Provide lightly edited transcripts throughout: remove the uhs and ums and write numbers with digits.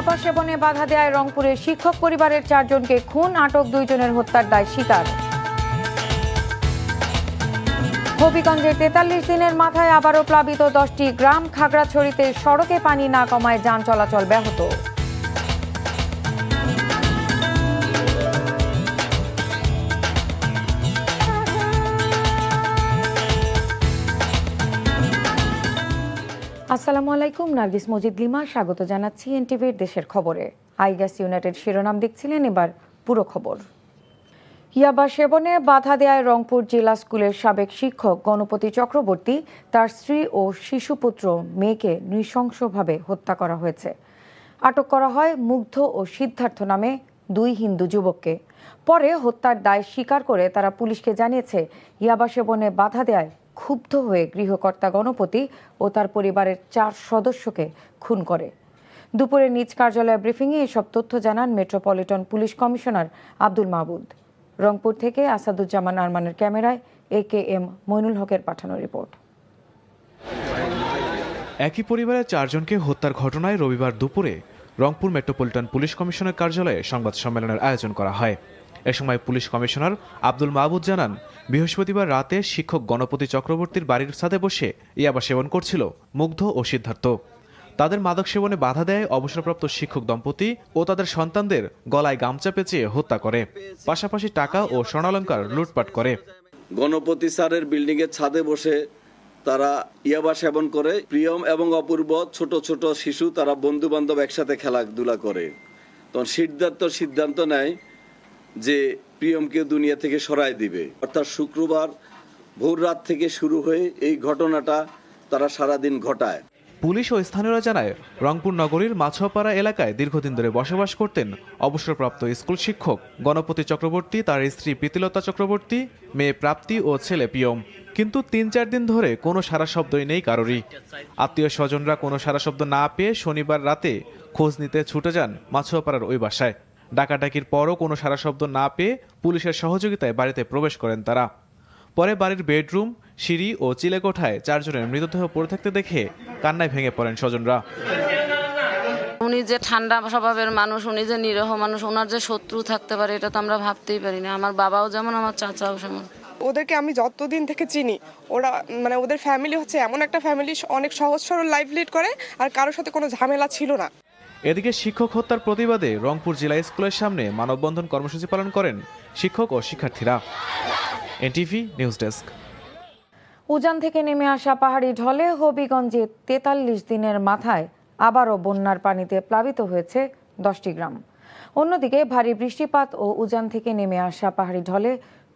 ইয়াবা সেবনে বাধা দেয় রংপুরের শিক্ষক পরিবারের 4 জনকে খুন, আটক 2 জনের হত্যার দায় স্বীকার। হবিগঞ্জের 43 দিনের মাথায় আবারও প্লাবিত 10টি গ্রাম, খাগড়াছড়িতে সড়কে পানি না কমায় যান চলাচল ব্যাহত। আসসালামু আলাইকুম, নার্গিস মজিদ লিমা স্বাগত জানাচ্ছি এনটিভির দেশের খবরে। আইগ্যাস ইউনাইটেড শিরোনাম দেখছিলেন, এবার পুরো খবর। ইয়াবা সেবনে বাধা দেয় রংপুর জেলা স্কুলের সাবেক শিক্ষক গণপতি চক্রবর্তী, তার স্ত্রী ও শিশুপুত্র মেয়েকে নৃশংসভাবে হত্যা করা হয়েছে। আটক করা হয় মুগ্ধ ও সিদ্ধার্থ নামে 2 হিন্দু যুবককে। পরে হত্যার দায় স্বীকার করে তারা পুলিশকে জানিয়েছে, ইয়াবা সেবনে বাধা দেয় ক্ষুব্ধ হয়ে গৃহকর্তা গণপতি ও তার পরিবারের 4 সদস্যকে খুন করে। দুপুরে নিজ কার্যালয়ে ব্রিফিংয়ে এসব তথ্য জানান মেট্রোপলিটন পুলিশ কমিশনার আব্দুল মাহবুদ। রংপুর থেকে আসাদুজ্জামান আরমানের ক্যামেরায় AKM মইনুল হকের পাঠানো রিপোর্ট। একই পরিবারের 4 জনকে হত্যার ঘটনায় রবিবার দুপুরে রংপুর মেট্রোপলিটন পুলিশ কমিশনের কার্যালয়ে সংবাদ সম্মেলনের আয়োজন করা হয়। এ সময় পুলিশ কমিশনার আব্দুল মাহবুদ জানান, বৃহস্পতিবার রাতে শিক্ষক গণপতি চক্রবর্তীর বাড়ির ছাদে বসে ইয়াবা সেবন করছিল মুগ্ধ ও সিদ্ধার্থ। তাদের মাদক সেবনে বাধা দেয় অবসরপ্রাপ্ত শিক্ষক দম্পতি ও তাদের সন্তানদের গলায় গামছা পেঁচিয়ে হত্যা করে, পাশাপাশি টাকা ও স্বর্ণালংকার লুটপাট করে। গণপতি স্যারের বিল্ডিং এর ছাদে বসে তারা ইয়াবা সেবন করে। প্রিয়ম এবং অপূর্ব ছোট ছোট শিশু, তারা বন্ধু বান্ধব একসাথে খেলাধুলা করে। তখন সিদ্ধান্ত নেয় যে প্রিয়মকে দুনিয়া থেকে সরাই দিবে। অর্থাৎ শুক্রবার ভোর রাত থেকে শুরু হয়ে এই ঘটনাটা তারা সারাদিন ঘটায়। পুলিশ ও স্থানীয়রা জানায়, রংপুর নগরীর মাছুয়াপাড়া এলাকায় দীর্ঘদিন ধরে বসবাস করতেন অবসরপ্রাপ্ত স্কুল শিক্ষক গণপতি চক্রবর্তী, তার স্ত্রী প্রীতিলতা চক্রবর্তী, মেয়ে প্রাপ্তি ও ছেলে প্রিয়ম। কিন্তু 3-4 দিন ধরে কোনো সারা শব্দই নেই কারোরই। আত্মীয় স্বজনরা কোনো সারা শব্দ না পেয়ে শনিবার রাতে খোঁজ নিতে ছুটে যান মাছুয়াপাড়ার ওই বাসায়। ডাকাডাকির পরও কোনো সারা শব্দ না পেয়ে পুলিশের সহযোগিতায় বাড়িতে প্রবেশ করেন তারা। পরে বাড়ির বেডরুম, সিঁড়ি ও চিলেকোঠায় 4 জনের মৃতদেহ পড়ে থাকতে দেখে কান্নায় ভেঙে পড়েন স্বজনরা। উনি যে ঠান্ডা স্বভাবের মানুষ, উনি যে নিরীহ মানুষ, ওনার যে শত্রু থাকতে পারে এটা তো আমরা ভাবতেই পারি না। আমার বাবাও যেমন, আমার চাচাও যেমন। ওদেরকে আমি যতদিন থেকে চিনি, ওরা মানে ওদের ফ্যামিলি হচ্ছে এমন একটা ফ্যামিলি, অনেক সহজ সরল লাইফ লিড করে আর কারোর সাথে কোনো ঝামেলা ছিল না। এদিকে শিক্ষক হত্যার প্রতিবাদে রংপুর জেলা স্কুলের সামনে মানববন্ধন কর্মসূচি পালন করেন শিক্ষক ও শিক্ষার্থীরা। NTV news desk. উজান থেকে নেমে আসা পাহাড়ি ঢলে হবিগঞ্জে 43 দিনের মাথায় আবারও বন্যার পানিতে প্লাবিত হয়েছে 10টি গ্রাম। অন্যদিকে ভারী বৃষ্টিপাত ও উজান থেকে নেমে আসা পাহাড়ি ঢলে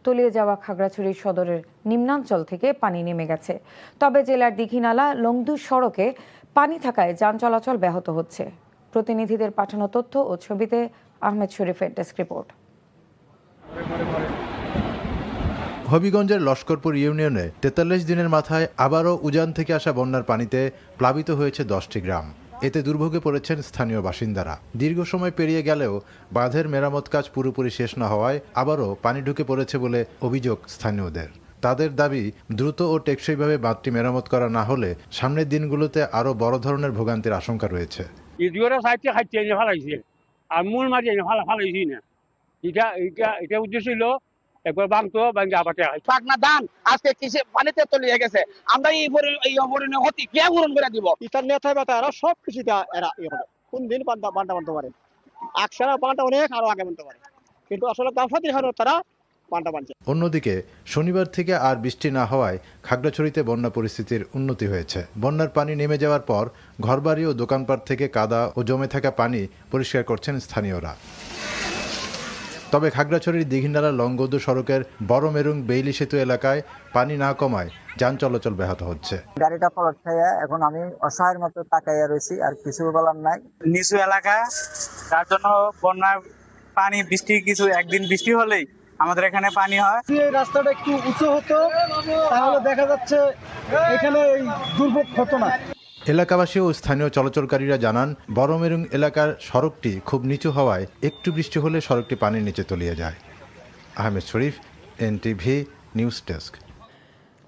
তলিয়ে যাওয়া খাগড়াছড়ি সদরের নিম্নাঞ্চল থেকে পানি নেমে গেছে। তবে জেলার দীঘিনালা লংদু সড়কে পানি থাকায় যান চলাচল ব্যাহত হচ্ছে। প্রতিনিধিদের পাঠানো তথ্য ও ছবিতে আহমেদ শরীফের ডেস্ক রিপোর্ট। হবিগঞ্জের লস্করপুর ইউনিয়নে 43 দিনের মাথায় আবারও উজান থেকে আসা বন্যার পানিতে প্লাবিত হয়েছে 10টি গ্রাম। এতে দুর্ভোগে পড়েছেন স্থানীয় বাসিন্দারা। দীর্ঘ সময় পেরিয়ে গেলেও বাঁধের মেরামত কাজ পুরোপুরি শেষ না হওয়ায় আবারও পানি ঢুকে পড়েছে বলে অভিযোগ স্থানীয়দের। তাদের দাবি, দ্রুত ও টেকসইভাবে বাঁধটি মেরামত করা না হলে সামনের দিনগুলোতে আরও বড় ধরনের ভোগান্তির আশঙ্কা রয়েছে। আর মূল মাঝে ফালাইছি না, এটা উদ্দেশ্য ছিল একবার বাংতো বাংলা আবার পাকনা ধান আজকে কিসে পানিতে তলিয়ে গেছে। আমরা এই অবরণীয় ক্ষতি কে পূরণ করে দিব? ইতার নেতা বেতা এরা সব কিছুটা এরা কোন দিন বান্টা বানতে পারে, আকসারা বান্টা অনেক আরো আগে বানতে পারে, কিন্তু আসলে গাফাতির হারও তারা বান্টা বানছে। অন্যদিকে শনিবার থেকে আর বৃষ্টি না হওয়ায় খাগড়াছড়িতে বন্যা পরিস্থিতির উন্নতি হয়েছে। বন্যার পানি নেমে যাওয়ার পর ঘরবাড়ি ও দোকানপাট থেকে কাদা ও জমে থাকা পানি পরিষ্কার করছেন স্থানীয়রা। তবে খাগড়াছড়ির দীঘিনালা লংগদু সড়কের বড় মেরুং বেইলি সেতু এলাকায় পানি না কমায় যান চলাচল ব্যাহত হচ্ছে। গাড়িটা পলট খাইয়া এখন আমি অসহায়ের মতো তাকাইয়া রয়েছি, আর কিছু বলার নাই। নিচু এলাকা, তার জন্য বন্যার পানি বৃষ্টি কিছু একদিন বৃষ্টি হলেই আমাদের এখানে পানি হয়। এই রাস্তাটা একটু উঁচু হতো তাহলে দেখা যাচ্ছে এখানে এই দুর্ভোগ হতো না। এলাকাবাসী ও স্থানীয় চলাচলকারীরা জানান, বড়মেরুং এলাকার সড়কটি খুব নিচু হওয়ায় একটু বৃষ্টি হলে সড়কটি পানির নিচে তলিয়ে যায়। আহমেদ শরীফ, এনটিভি নিউজ ডেস্ক।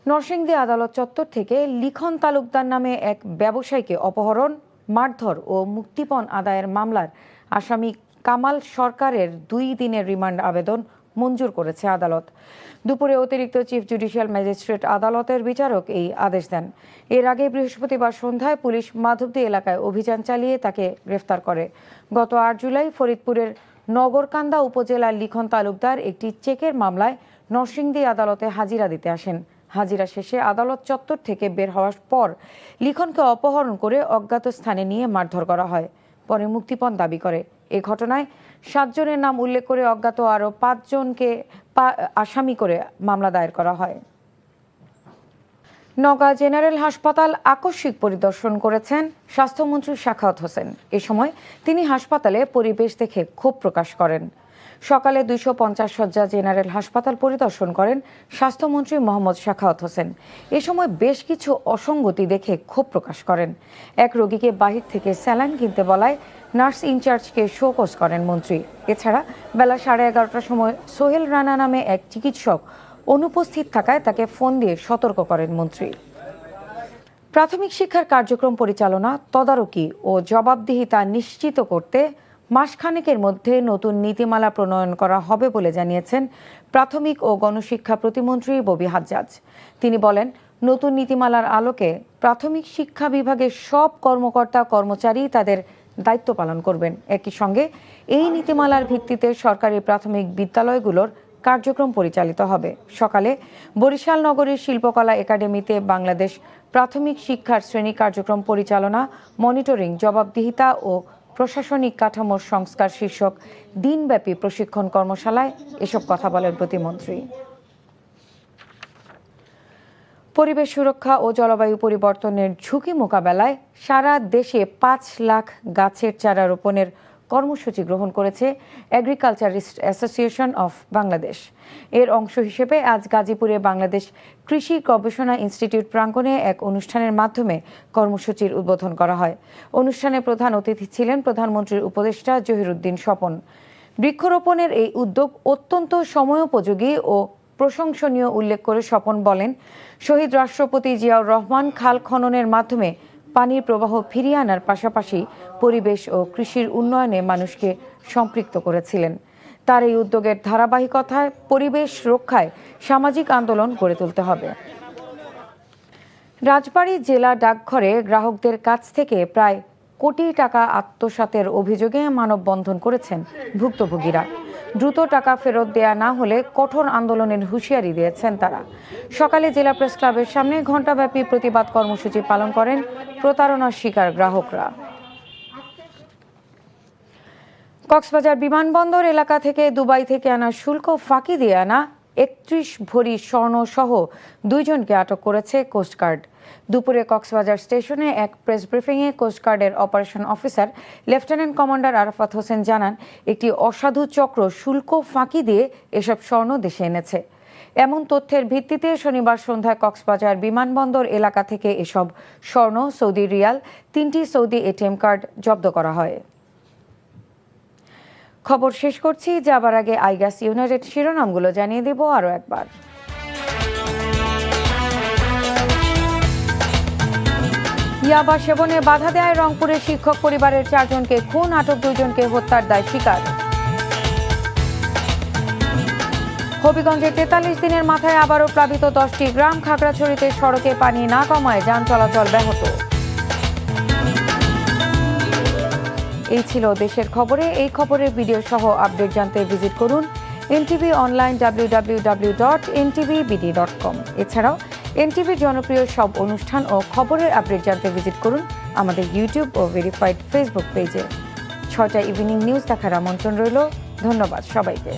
নরসিংদী আদালত চত্বর থেকে লিখন তালুকদার নামে এক ব্যবসায়ীকে অপহরণ, মারধর ও মুক্তিপণ আদায়ের মামলার আসামি কামাল সরকারের 2 দিনের রিমান্ড আবেদন মঞ্জুর করেছে আদালত। দুপুরে অতিরিক্ত চিফ জুডিশিয়াল ম্যাজিস্ট্রেট আদালতের বিচারক এই আদেশ দেন। এর আগে বৃহস্পতিবার সন্ধ্যায় পুলিশ মাধবদী এলাকায় অভিযান চালিয়ে তাকে গ্রেফতার করে। গত 8 জুলাই ফরিদপুরের নগরকান্দা উপজেলার লিখন তালুকদার একটি চেকের মামলায় নরসিংদী আদালতে হাজিরা দিতে আসেন। হাজিরা শেষে আদালত চত্বর থেকে বের হওয়ার পর লিখনকে অপহরণ করে অজ্ঞাত স্থানে নিয়ে মারধর করা হয়। পরে মুক্তিপণ দাবি করে। এ ঘটনায় 7 জনের নাম উল্লেখ করে অজ্ঞাত আরও 5 জনকে আসামি করে মামলা দায়ের করা হয়। নওগাঁ জেনারেল হাসপাতাল আকস্মিক পরিদর্শন করেছেন স্বাস্থ্যমন্ত্রী সাখাওয়াত হোসেন। এ সময় তিনি হাসপাতালে পরিবেশ দেখে ক্ষোভ প্রকাশ করেন। সকালে 250 শয্যা জেনারেল হাসপাতাল পরিদর্শন করেন স্বাস্থ্যমন্ত্রী মোহাম্মদ সাখাওয়াত হোসেন। এ সময় বেশ কিছু অসঙ্গতি দেখে ক্ষোভ প্রকাশ করেন। এক রোগীকে বাহির থেকে স্যালাইন কিনতে বলায় নার্স ইনচার্জকে শোকজ করেন মন্ত্রী। এছাড়া বেলা 11:30টার সময় সোহেল রানা নামে এক চিকিৎসক অনুপস্থিত থাকায় তাকে ফোন দিয়ে সতর্ক করেন মন্ত্রী। প্রাথমিক শিক্ষার কার্যক্রম পরিচালনা, তদারকি ও জবাবদিহিতা নিশ্চিত করতে মাসখানেকের মধ্যে নতুন নীতিমালা প্রণয়ন করা হবে বলে জানিয়েছেন প্রাথমিক ও গণশিক্ষা প্রতিমন্ত্রী ববি হাজ্জাজ। তিনি বলেন, নতুন নীতিমালার আলোকে প্রাথমিক শিক্ষা বিভাগের সব কর্মকর্তা কর্মচারী তাদের দায়িত্ব পালন করবেন। একই সঙ্গে এই নীতিমালার ভিত্তিতে সরকারি প্রাথমিক বিদ্যালয়গুলোর কার্যক্রম পরিচালিত হবে। সকালে বরিশাল নগরীর শিল্পকলা একাডেমিতে বাংলাদেশ প্রাথমিক শিক্ষার শ্রেণী কার্যক্রম পরিচালনা, মনিটরিং, জবাবদিহিতা ও প্রশাসনিক কাঠামোর সংস্কার শীর্ষক দিনব্যাপী প্রশিক্ষণ কর্মশালায় এসব কথা বলেন প্রতিমন্ত্রী। পরিবেশ সুরক্ষা ও জলবায়ু পরিবর্তনের ঝুঁকি মোকাবেলায় সারা দেশে 5 লাখ গাছের চারা রোপণের কর্মসূচি গ্রহণ করেছে এগ্রিকালচারিস্ট অ্যাসোসিয়েশন অফ বাংলাদেশ। এর অংশ হিসেবে আজ গাজীপুরে বাংলাদেশ কৃষি গবেষণা ইনস্টিটিউট প্রাঙ্গণে এক অনুষ্ঠানের মাধ্যমে কর্মসূচির উদ্বোধন করা হয়। অনুষ্ঠানে প্রধান অতিথি ছিলেন প্রধানমন্ত্রীর উপদেষ্টা জহিরুদ্দিন স্বপন। বৃক্ষরোপণের এই উদ্যোগ অত্যন্ত সময়োপযোগী ও প্রশংসনীয় উল্লেখ করে স্বপন বলেন, শহীদ রাষ্ট্রপতি জিয়াউর রহমান খাল খননের মাধ্যমে পানির প্রবাহ ফিরিয়ে আনার পাশাপাশি পরিবেশ ও কৃষির উন্নয়নে মানুষকে সম্পৃক্ত করেছিলেন। তার এই উদ্যোগের ধারাবাহিকতায় পরিবেশ রক্ষায় সামাজিক আন্দোলন গড়ে তুলতে হবে। রাজবাড়ী জেলা ডাকঘরে গ্রাহকদের কাছ থেকে প্রায় কোটি টাকা আত্মসাতের অভিযোগে মানববন্ধন করেছেন ভুক্তভোগীরা। দ্রুত টাকা ফেরত দেয়া না হলে কঠোর আন্দোলনের হুঁশিয়ারি দিয়েছেন তারা। সকালে জেলা প্রেস ক্লাবের সামনে ঘণ্টাব্যাপী প্রতিবাদ কর্মসূচি পালন করেন প্রতারণার শিকার গ্রাহকরা। কক্সবাজার বিমানবন্দর এলাকা থেকে দুবাই থেকে আনা শুল্ক ফাঁকি দিয়ে আনা 31 ভরি স্বর্ণ সহ 2 জনকে আটক করেছে কোস্টগার্ড। দুপুরে কক্সবাজার স্টেশনে এক প্রেস ব্রিফিংয়ে কোস্টগার্ডের operation officer lieutenant commander Arafat Hossain জানান, একটি অসাধু চক্র শুল্ক ফাঁকি দিয়ে এসব স্বর্ণ দেশে এনেছে। এমন তথ্যের ভিত্তিতে শনিবার সন্ধ্যায় কক্সবাজার বিমানবন্দর এলাকা থেকে এসব স্বর্ণ, সৌদি রিয়াল, 3টি সৌদি এটিএম কার্ড জব্দ করা হয়। খবর শেষ করছি, যাবার আগে আইগ্যাস ইউনাইটেড শিরোনামগুলো জানিয়ে দেব আরও একবার। ইয়াবা সেবনে বাধা দেয় রংপুরের শিক্ষক পরিবারের 4 জনকে খুন, আটক 2 জনকে হত্যার দায় স্বীকার। হবিগঞ্জে 43 দিনের মাথায় আবারও প্লাবিত 10টি গ্রাম, খাগড়াছড়িতে সড়কে পানি না কমায় যান চলাচল ব্যাহত। এই ছিল দেশের খবরে। এই খবরের ভিডিও সহ আপডেট জানতে ভিজিট করুন NTV অনলাইন www.ntvbd.com। এছাড়াও এনটিভির জনপ্রিয় সব অনুষ্ঠান ও খবরের আপডেট জানতে ভিজিট করুন আমাদের ইউটিউব ও ভেরিফাইড ফেসবুক পেজে। 6টা ইভিনিং নিউজ দেখার আমন্ত্রণ রইল। ধন্যবাদ সবাইকে।